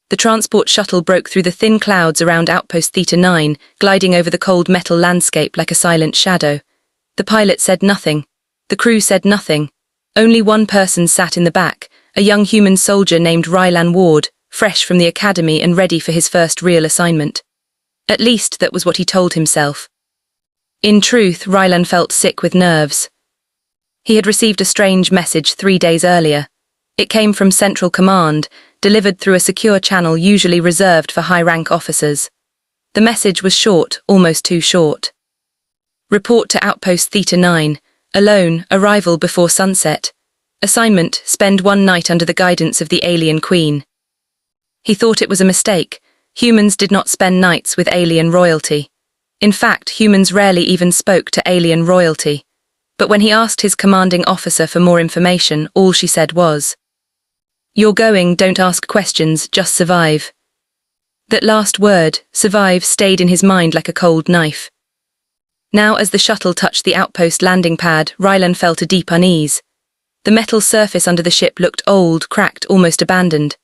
The transport shuttle broke through the thin clouds around Outpost Theta 9, gliding over the cold metal landscape like a silent shadow. The pilot said nothing. The crew said nothing. Only one person sat in the back, a young human soldier named Rylan Ward, fresh from the academy and ready for his first real assignment. At least that was what he told himself. In truth, Rylan felt sick with nerves. He had received a strange message 3 days earlier. It came from Central Command, delivered through a secure channel usually reserved for high-rank officers. The message was short, almost too short. Report to Outpost Theta 9. Alone, arrival before sunset. Assignment, spend 1 night under the guidance of the alien queen. He thought it was a mistake. Humans did not spend nights with alien royalty. In fact, humans rarely even spoke to alien royalty. But when he asked his commanding officer for more information, all she said was, "You're going, don't ask questions, just survive." That last word, survive, stayed in his mind like a cold knife. Now as the shuttle touched the outpost landing pad, Rylan felt a deep unease. The metal surface under the ship looked old, cracked, almost abandoned.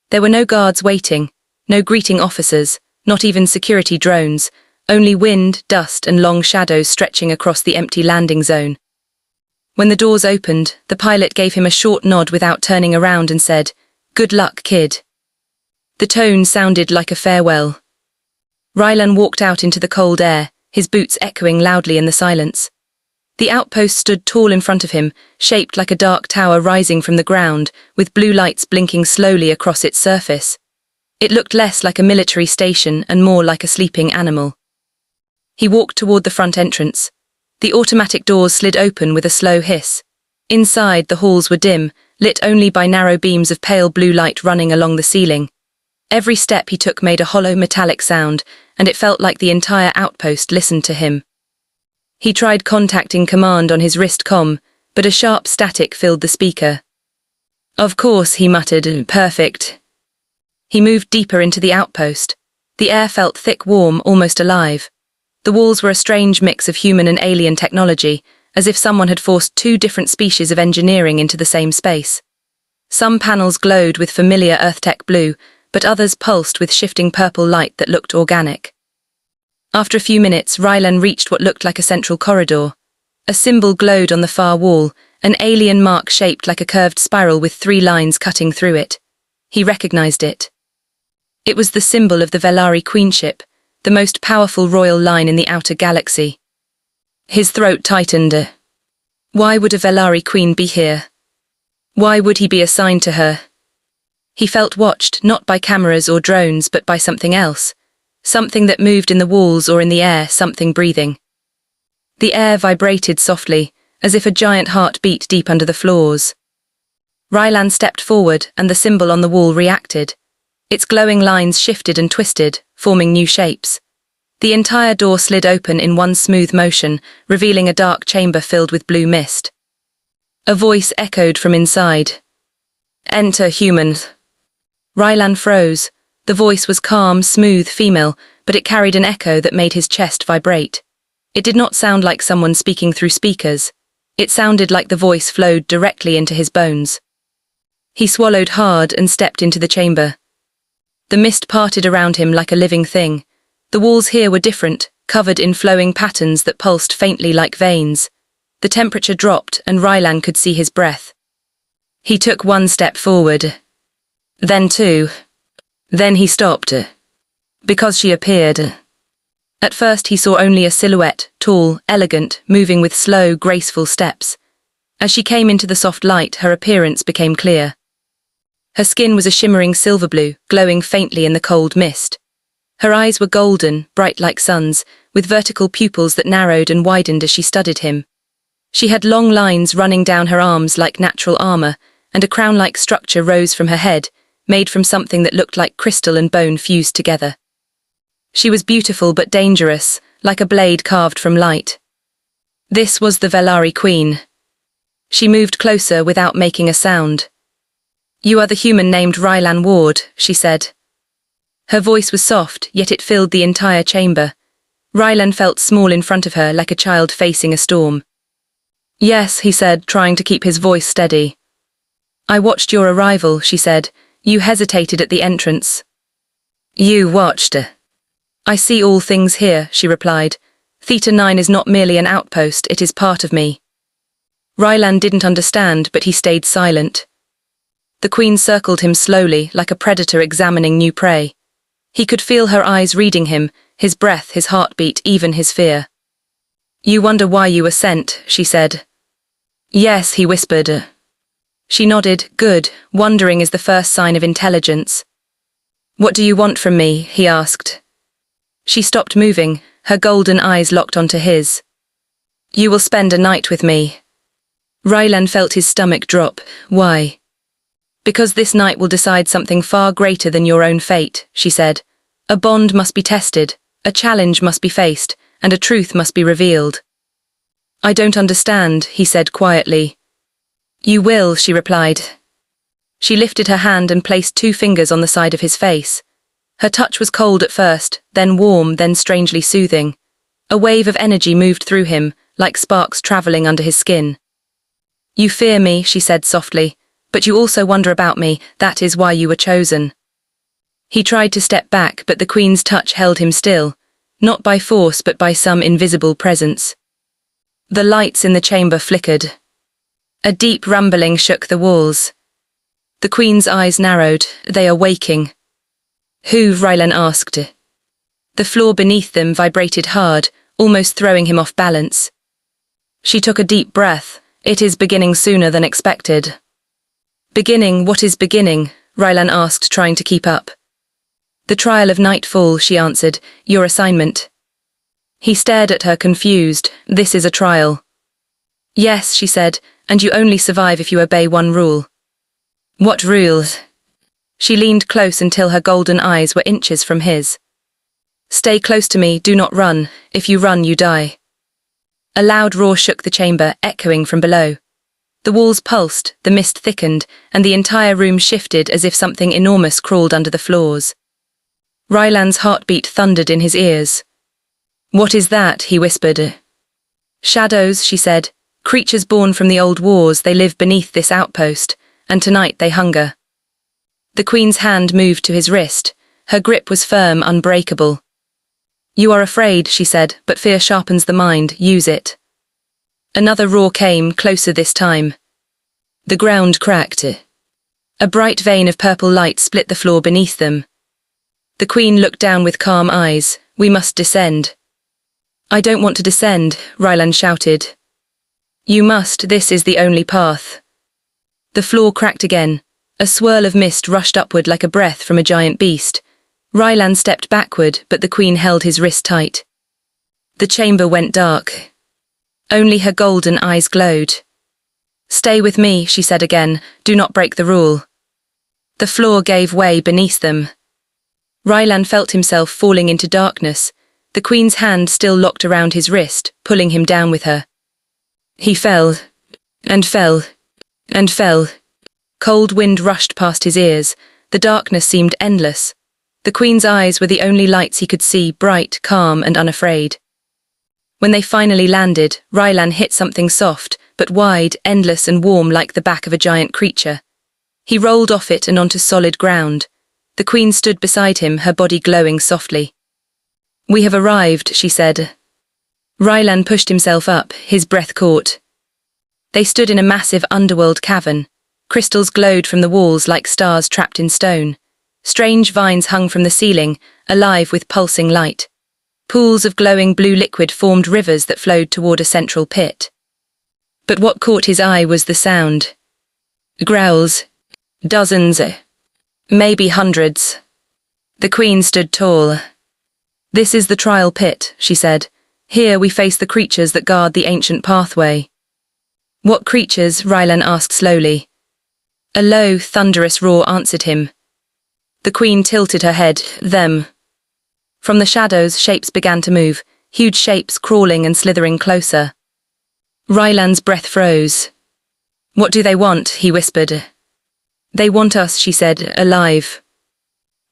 There were no guards waiting, no greeting officers, not even security drones, only wind, dust and long shadows stretching across the empty landing zone. When the doors opened, the pilot gave him a short nod without turning around and said, "Good luck, kid." The tone sounded like a farewell. Rylan walked out into the cold air, his boots echoing loudly in the silence. The outpost stood tall in front of him, shaped like a dark tower rising from the ground, with blue lights blinking slowly across its surface. It looked less like a military station and more like a sleeping animal. He walked toward the front entrance. The automatic doors slid open with a slow hiss. Inside, the halls were dim, lit only by narrow beams of pale blue light running along the ceiling. Every step he took made a hollow metallic sound, and it felt like the entire outpost listened to him. He tried contacting command on his wrist comm, but a sharp static filled the speaker. "Of course," he muttered, "perfect." He moved deeper into the outpost. The air felt thick, warm, almost alive. The walls were a strange mix of human and alien technology, as if someone had forced 2 different species of engineering into the same space. Some panels glowed with familiar Earth-tech blue, but others pulsed with shifting purple light that looked organic. After a few minutes, Rylan reached what looked like a central corridor. A symbol glowed on the far wall, an alien mark shaped like a curved spiral with 3 lines cutting through it. He recognized it. It was the symbol of the Velari queenship, the most powerful royal line in the outer galaxy. His throat tightened. Why would a Velari queen be here? Why would he be assigned to her? He felt watched, not by cameras or drones, but by something else. Something that moved in the walls or in the air, something breathing. The air vibrated softly, as if a giant heart beat deep under the floors. Rylan stepped forward, and the symbol on the wall reacted. Its glowing lines shifted and twisted, forming new shapes. The entire door slid open in one smooth motion, revealing a dark chamber filled with blue mist. A voice echoed from inside. "Enter, humans." Rylan froze. The voice was calm, smooth, female, but it carried an echo that made his chest vibrate. It did not sound like someone speaking through speakers. It sounded like the voice flowed directly into his bones. He swallowed hard and stepped into the chamber. The mist parted around him like a living thing. The walls here were different, covered in flowing patterns that pulsed faintly like veins. The temperature dropped, and Rylan could see his breath. He took 1 step forward. Then 2. Then he stopped. Because she appeared. At first he saw only a silhouette, tall, elegant, moving with slow, graceful steps. As she came into the soft light, her appearance became clear. Her skin was a shimmering silver blue, glowing faintly in the cold mist. Her eyes were golden, bright like suns, with vertical pupils that narrowed and widened as she studied him. She had long lines running down her arms like natural armor, and a crown-like structure rose from her head, made from something that looked like crystal and bone fused together. She was beautiful but dangerous, like a blade carved from light. This was the Velari queen. She moved closer without making a sound. "You are the human named Rylan Ward," she said. Her voice was soft, yet it filled the entire chamber. Rylan felt small in front of her, like a child facing a storm. "Yes," he said, trying to keep his voice steady. "I watched your arrival," she said. "You hesitated at the entrance. You watched. I see all things here, she replied. Theta 9 is not merely an outpost, it is part of me. Rylan didn't understand, but he stayed silent. The Queen circled him slowly, like a predator examining new prey. He could feel her eyes reading him, his breath, his heartbeat, even his fear. You wonder why you were sent, she said. Yes, he whispered. She nodded. Good. Wondering is the first sign of intelligence. What do you want from me? He asked. She stopped moving, her golden eyes locked onto his. You will spend a night with me. Rylan felt his stomach drop. Why? Because this night will decide something far greater than your own fate, she said. A bond must be tested, a challenge must be faced, and a truth must be revealed. I don't understand, he said quietly. You will, she replied. She lifted her hand and placed 2 fingers on the side of his face. Her touch was cold at first, then warm, then strangely soothing. A wave of energy moved through him, like sparks traveling under his skin. You fear me, she said softly, but you also wonder about me, that is why you were chosen. He tried to step back, but the Queen's touch held him still, not by force but by some invisible presence. The lights in the chamber flickered. A deep rumbling shook the walls. The Queen's eyes narrowed. They are waking. Who? Rylan asked. The floor beneath them vibrated hard, almost throwing him off balance. She took a deep breath. It is beginning sooner than expected. Beginning? What is beginning? Rylan asked, trying to keep up. The trial of nightfall, she answered. Your assignment. He stared at her, confused. This is a trial. Yes, she said, and you only survive if you obey one rule. What rules? She leaned close until her golden eyes were inches from his. Stay close to me, do not run. If you run, you die. A loud roar shook the chamber, echoing from below. The walls pulsed, the mist thickened, and the entire room shifted as if something enormous crawled under the floors. Rylan's heartbeat thundered in his ears. What is that? He whispered. Shadows, she said. Creatures born from the old wars, they live beneath this outpost, and tonight they hunger. The Queen's hand moved to his wrist. Her grip was firm, unbreakable. You are afraid, she said, but fear sharpens the mind, use it. Another roar came, closer this time. The ground cracked. A bright vein of purple light split the floor beneath them. The Queen looked down with calm eyes. We must descend. I don't want to descend, Rylan shouted. You must, this is the only path. The floor cracked again. A swirl of mist rushed upward like a breath from a giant beast. Rylan stepped backward, but the Queen held his wrist tight. The chamber went dark. Only her golden eyes glowed. Stay with me, she said again. Do not break the rule. The floor gave way beneath them. Rylan felt himself falling into darkness, the Queen's hand still locked around his wrist, pulling him down with her. He fell, and fell, and fell. Cold wind rushed past his ears. The darkness seemed endless. The Queen's eyes were the only lights he could see, bright, calm, and unafraid. When they finally landed, Rylan hit something soft, but wide, endless, and warm like the back of a giant creature. He rolled off it and onto solid ground. The Queen stood beside him, her body glowing softly. We have arrived, she said. Rylan pushed himself up, his breath caught. They stood in a massive underworld cavern. Crystals glowed from the walls like stars trapped in stone. Strange vines hung from the ceiling, alive with pulsing light. Pools of glowing blue liquid formed rivers that flowed toward a central pit. But what caught his eye was the sound. Growls. Dozens. Maybe hundreds. The Queen stood tall. This is the trial pit, she said. Here we face the creatures that guard the ancient pathway. What creatures? Rylan asked slowly. A low, thunderous roar answered him. The Queen tilted her head. Them. From the shadows, shapes began to move, huge shapes crawling and slithering closer. Rylan's breath froze. What do they want? He whispered. They want us, she said, alive.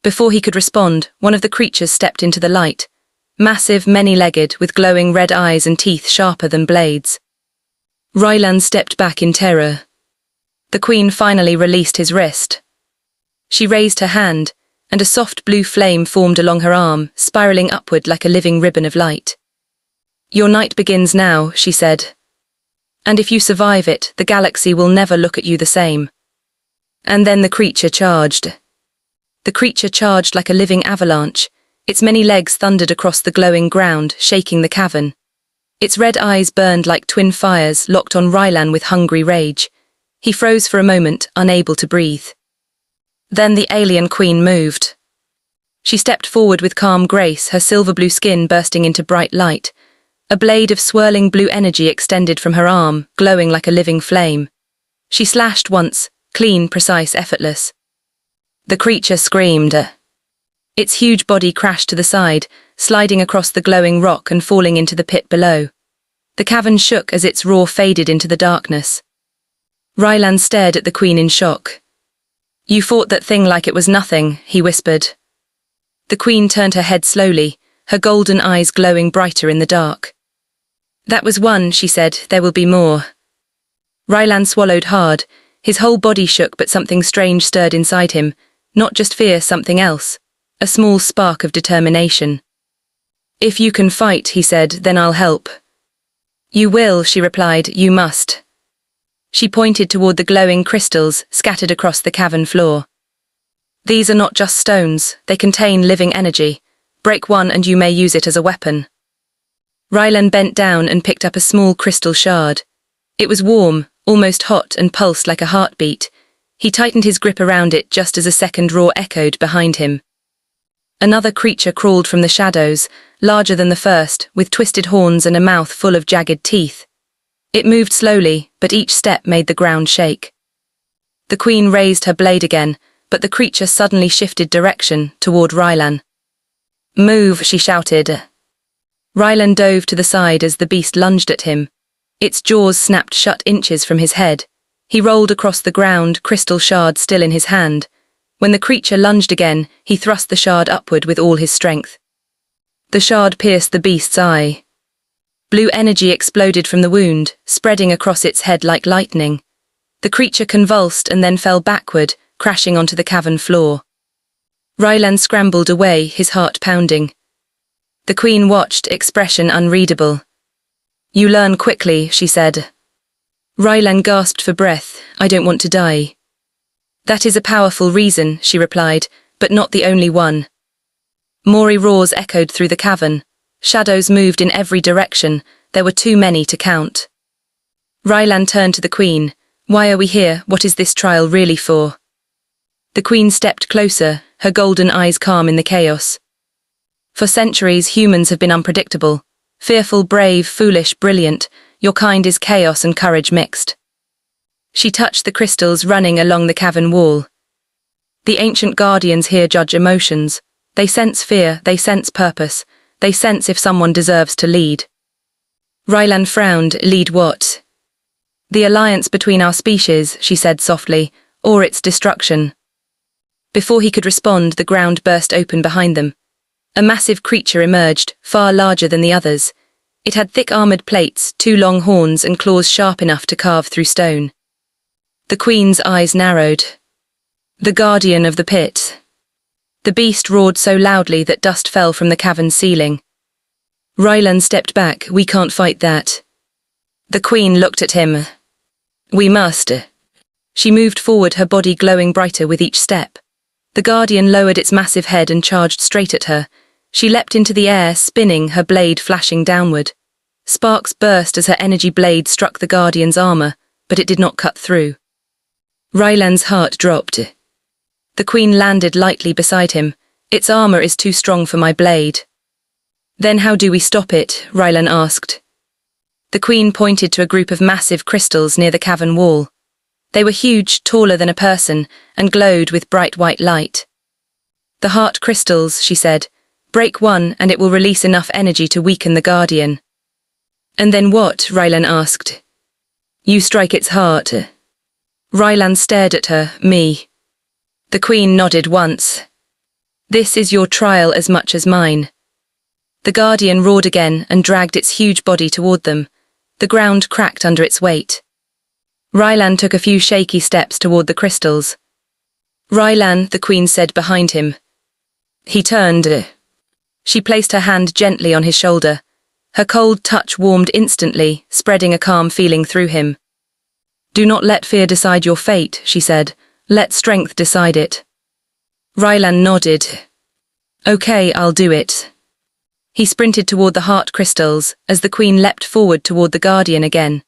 Before he could respond, one of the creatures stepped into the light, massive, many-legged, with glowing red eyes and teeth sharper than blades. Rylan stepped back in terror. The Queen finally released his wrist. She raised her hand, and a soft blue flame formed along her arm, spiraling upward like a living ribbon of light. "Your night begins now," she said. "And if you survive it, the galaxy will never look at you the same." And then the creature charged. The creature charged like a living avalanche. Its many legs thundered across the glowing ground, shaking the cavern. Its red eyes burned like twin fires, locked on Rylan with hungry rage. He froze for a moment, unable to breathe. Then the alien queen moved. She stepped forward with calm grace, her silver blue skin bursting into bright light. A blade of swirling blue energy extended from her arm, glowing like a living flame. She slashed once, clean, precise, effortless. The creature screamed. Its huge body crashed to the side, sliding across the glowing rock and falling into the pit below. The cavern shook as its roar faded into the darkness. Rylan stared at the queen in shock. "You fought that thing like it was nothing," he whispered. The queen turned her head slowly, her golden eyes glowing brighter in the dark. "That was one," she said. "There will be more." Rylan swallowed hard. His whole body shook, but something strange stirred inside him. Not just fear, something else. A small spark of determination. "If you can fight," he said, "then I'll help." "You will," she replied. "You must." She pointed toward the glowing crystals scattered across the cavern floor. "These are not just stones, they contain living energy. Break one and you may use it as a weapon." Rylan bent down and picked up a small crystal shard. It was warm, almost hot, and pulsed like a heartbeat. He tightened his grip around it just as a second roar echoed behind him. Another creature crawled from the shadows, larger than the first, with twisted horns and a mouth full of jagged teeth. It moved slowly, but each step made the ground shake. The queen raised her blade again, but the creature suddenly shifted direction toward Rylan. "Move," she shouted. Rylan dove to the side as the beast lunged at him. Its jaws snapped shut inches from his head. He rolled across the ground, crystal shard still in his hand. When the creature lunged again, he thrust the shard upward with all his strength. The shard pierced the beast's eye. Blue energy exploded from the wound, spreading across its head like lightning. The creature convulsed and then fell backward, crashing onto the cavern floor. Rylan scrambled away, his heart pounding. The queen watched, expression unreadable. "You learn quickly," she said. Rylan gasped for breath. "I don't want to die." "That is a powerful reason," she replied, "but not the only one." Maury roars echoed through the cavern. Shadows moved in every direction. There were too many to count. Rylan turned to the queen. "Why are we here? What is this trial really for?" The queen stepped closer, her golden eyes calm in the chaos. "For centuries, humans have been unpredictable. Fearful, brave, foolish, brilliant. Your kind is chaos and courage mixed." She touched the crystals running along the cavern wall. "The ancient guardians here judge emotions. They sense fear, they sense purpose. They sense if someone deserves to lead." Rylan frowned. "Lead what?" "The alliance between our species," she said softly, "or its destruction." Before he could respond, the ground burst open behind them. A massive creature emerged, far larger than the others. It had thick armored plates, 2 long horns, and claws sharp enough to carve through stone. The queen's eyes narrowed. "The guardian of the pit." The beast roared so loudly that dust fell from the cavern ceiling. Rylan stepped back. "We can't fight that." The queen looked at him. "We must." She moved forward, her body glowing brighter with each step. The guardian lowered its massive head and charged straight at her. She leapt into the air, spinning, her blade flashing downward. Sparks burst as her energy blade struck the guardian's armor, but it did not cut through. Rylan's heart dropped. The queen landed lightly beside him. "Its armor is too strong for my blade." "Then how do we stop it?" Rylan asked. The queen pointed to a group of massive crystals near the cavern wall. They were huge, taller than a person, and glowed with bright white light. "The heart crystals," she said. "Break one and it will release enough energy to weaken the guardian." "And then what?" Rylan asked. "You strike its heart." Rylan stared at her. "Me." The queen nodded once. "This is your trial as much as mine." The guardian roared again and dragged its huge body toward them. The ground cracked under its weight. Rylan took a few shaky steps toward the crystals. "Rylan," the queen said behind him, He turned. She placed her hand gently on his shoulder. Her cold touch warmed instantly, spreading a calm feeling through him. "Do not let fear decide your fate," she said. "Let strength decide it." Rylan nodded. "Okay, I'll do it." He sprinted toward the heart crystals as the Queen leapt forward toward the Guardian again.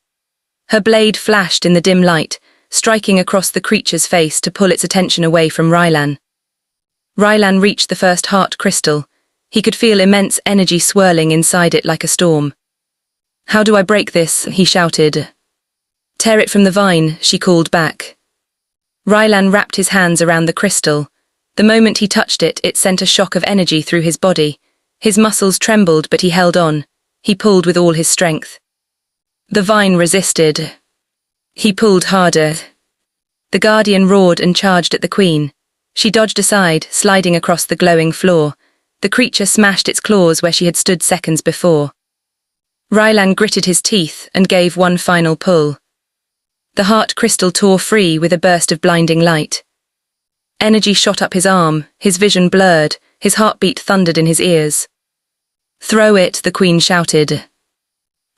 Her blade flashed in the dim light, striking across the creature's face to pull its attention away from Rylan. Rylan reached the first heart crystal. He could feel immense energy swirling inside it like a storm. "How do I break this?" he shouted. "Tear it from the vine," she called back. Rylan wrapped his hands around the crystal. The moment he touched it, it sent a shock of energy through his body. His muscles trembled, but he held on. He pulled with all his strength. The vine resisted. He pulled harder. The Guardian roared and charged at the Queen. She dodged aside, sliding across the glowing floor. The creature smashed its claws where she had stood seconds before. Rylan gritted his teeth and gave one final pull. The heart crystal tore free with a burst of blinding light. Energy shot up his arm, his vision blurred, his heartbeat thundered in his ears. "Throw it," the Queen shouted.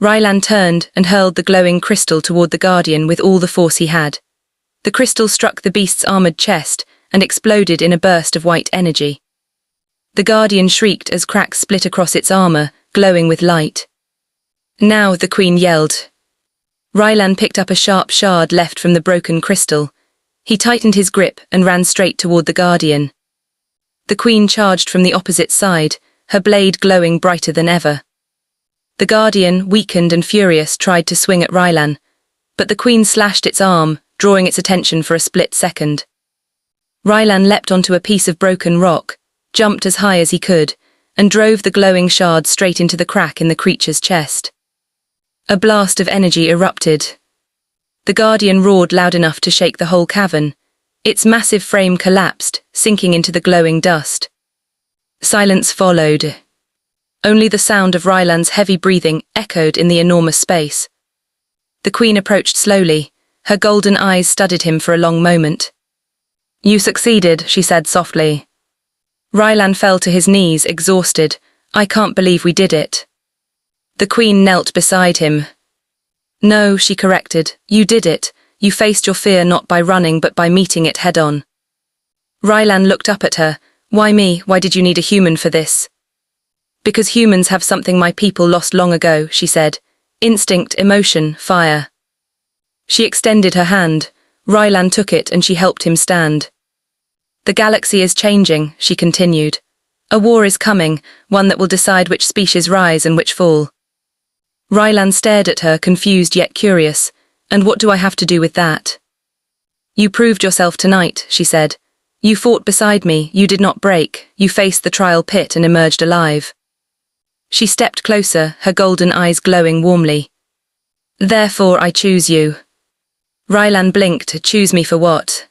Rylan turned and hurled the glowing crystal toward the Guardian with all the force he had. The crystal struck the beast's armored chest and exploded in a burst of white energy. The Guardian shrieked as cracks split across its armor, glowing with light. "Now," the Queen yelled. Rylan picked up a sharp shard left from the broken crystal. He tightened his grip and ran straight toward the Guardian. The Queen charged from the opposite side, her blade glowing brighter than ever. The Guardian, weakened and furious, tried to swing at Rylan, but the Queen slashed its arm, drawing its attention for a split second. Rylan leapt onto a piece of broken rock, jumped as high as he could, and drove the glowing shard straight into the crack in the creature's chest. A blast of energy erupted. The Guardian roared loud enough to shake the whole cavern. Its massive frame collapsed, sinking into the glowing dust. Silence followed. Only the sound of Rylan's heavy breathing echoed in the enormous space. The Queen approached slowly. Her golden eyes studied him for a long moment. "You succeeded," she said softly. Rylan fell to his knees, exhausted. "I can't believe we did it." The Queen knelt beside him. "No," she corrected, "you did it. You faced your fear not by running but by meeting it head-on." Rylan looked up at her. "Why me? Why did you need a human for this?" "Because humans have something my people lost long ago," she said. "Instinct, emotion, fire." She extended her hand. Rylan took it and she helped him stand. "The galaxy is changing," she continued. "A war is coming, one that will decide which species rise and which fall." Rylan stared at her, confused yet curious. "And what do I have to do with that?" "You proved yourself tonight," she said. "You fought beside me, you did not break, you faced the trial pit and emerged alive." She stepped closer, her golden eyes glowing warmly. "Therefore I choose you." Rylan blinked. "Choose me for what?"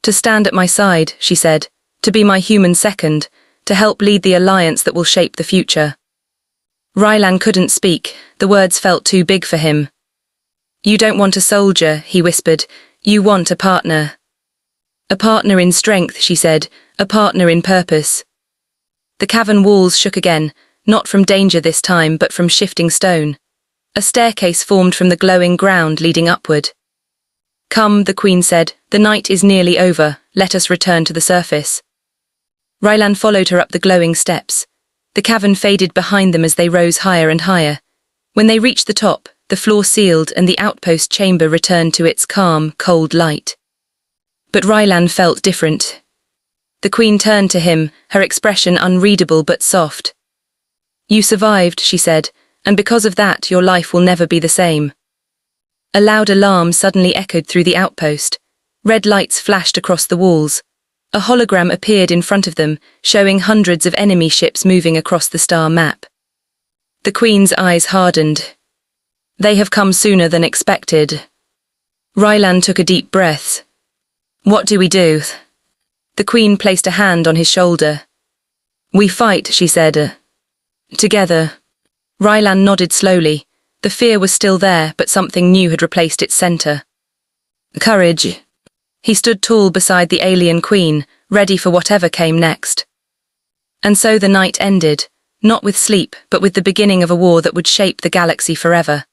"To stand at my side," she said. "To be my human second, to help lead the alliance that will shape the future." Rylan couldn't speak. The words felt too big for him. "You don't want a soldier," he whispered. "You want a partner." "A partner in strength," she said. "A partner in purpose." The cavern walls shook again, not from danger this time, but from shifting stone. A staircase formed from the glowing ground leading upward. "Come," the Queen said. "The night is nearly over. Let us return to the surface." Rylan followed her up the glowing steps. The cavern faded behind them as they rose higher and higher. When they reached the top, the floor sealed and the outpost chamber returned to its calm, cold light. But Rylan felt different. The Queen turned to him, her expression unreadable but soft. "You survived," she said, "and because of that your life will never be the same." A loud alarm suddenly echoed through the outpost. Red lights flashed across the walls. A hologram appeared in front of them, showing hundreds of enemy ships moving across the star map. The Queen's eyes hardened. "They have come sooner than expected." Rylan took a deep breath. "What do we do?" The Queen placed a hand on his shoulder. "We fight," she said. "Together." Rylan nodded slowly. The fear was still there, but something new had replaced its center. "Courage." He stood tall beside the alien Queen, ready for whatever came next. And so the night ended, not with sleep, but with the beginning of a war that would shape the galaxy forever.